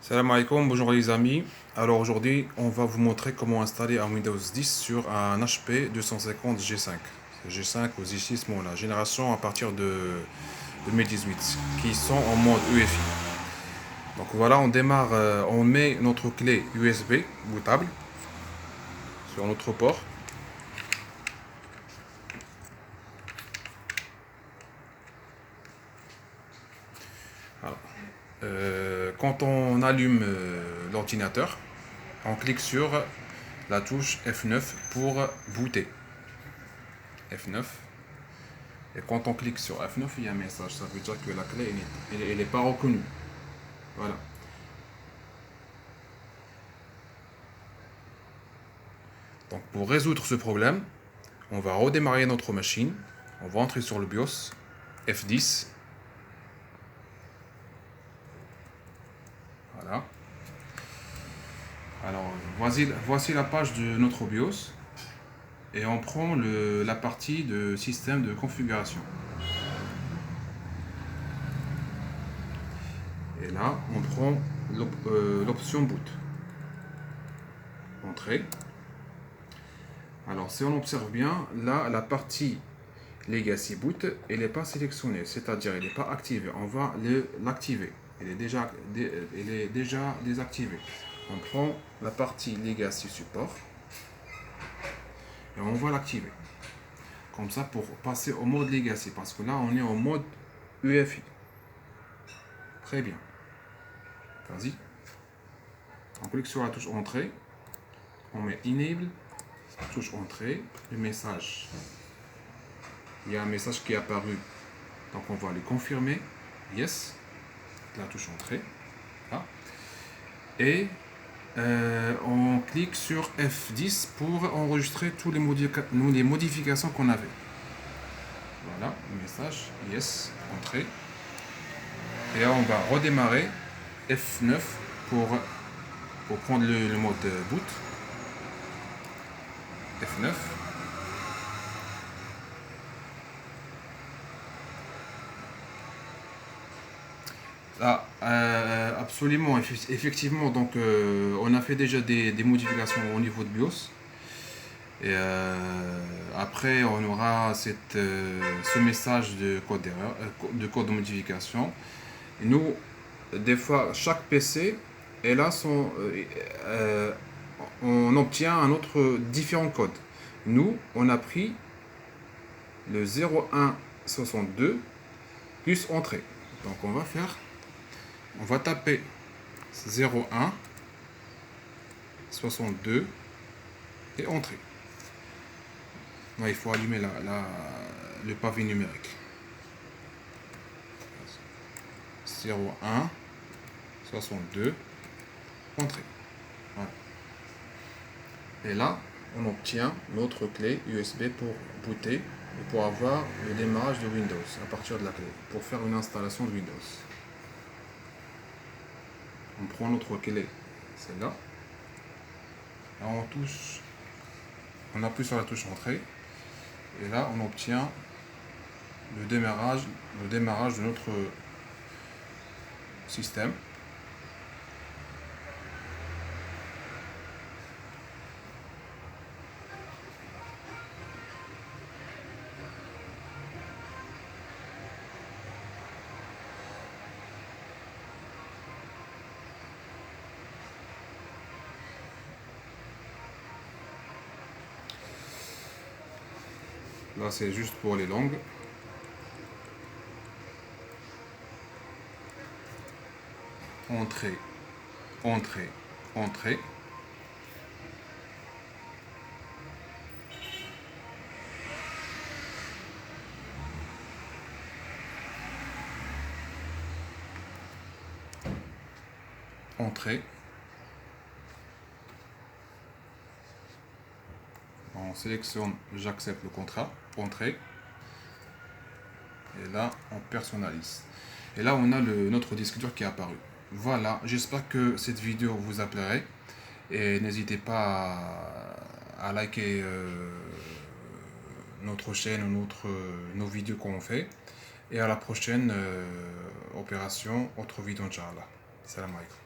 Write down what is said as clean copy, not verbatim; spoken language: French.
Salam alaikum, bonjour les amis. Alors aujourd'hui, on va vous montrer comment installer un Windows 10 sur un HP 250 G5. G5 ou G6, bon, la génération à partir de 2018, qui sont en mode UEFI. Donc voilà, on démarre, on met notre clé USB bootable sur notre port. Voilà. Quand on allume l'ordinateur, on clique sur la touche F9 pour booter. F9. Et quand on clique sur F9, il y a un message. Ça veut dire que la clé n'est pas reconnue. Voilà. Donc pour résoudre ce problème, on va redémarrer notre machine. On va entrer sur le BIOS. F10. Voilà. Alors voici la page de notre BIOS. Et on prend la partie de système de configuration. Et là, on prend l'option boot. Entrée. Alors, si on observe bien, là, la partie Legacy Boot, elle n'est pas sélectionnée, c'est-à-dire elle n'est pas activée. On va l'activer. Elle est déjà désactivée. On prend la partie Legacy Support et on va l'activer. Comme ça, pour passer au mode Legacy, parce que là, on est en mode UEFI. Très bien. Vas-y. On clique sur la touche Entrée. On met Enable. Touche Entrée. Le message. Il y a un message qui est apparu. Donc on va le confirmer. Yes. La touche Entrée. Là. Et on clique sur F10 pour enregistrer toutes les modifications qu'on avait. Voilà, le message. Yes. Entrée. Et là, on va redémarrer F9 pour prendre le mode boot. F9. Là, absolument, effectivement, donc on a fait déjà des modifications au niveau de BIOS. Et après, on aura ce message de code d'erreur, de code de modification. Et nous, des fois, chaque PC, et là, on obtient un autre différent code. Nous, on a pris le 0162 plus entrée. Donc, on va taper 01 62 et entrée. Là, il faut allumer le pavé numérique. 01 62 entrée. Voilà. Et là, on obtient notre clé USB pour booter et pour avoir le démarrage de Windows à partir de la clé, pour faire une installation de Windows. On prend notre clé, celle-là. Là, on appuie sur la touche Entrée. Et là, on obtient le démarrage de notre système. Là, c'est juste pour les langues. Entrée, entrée, entrée. Entrée. On sélectionne j'accepte le contrat, entrée. Et là, on personnalise. Et là, on a notre disque dur qui est apparu. Voilà, j'espère que cette vidéo vous a plu. Et n'hésitez pas à liker notre chaîne ou nos vidéos qu'on fait. Et à la prochaine opération, autre vidéo, Inch'Allah. Salam alaikum.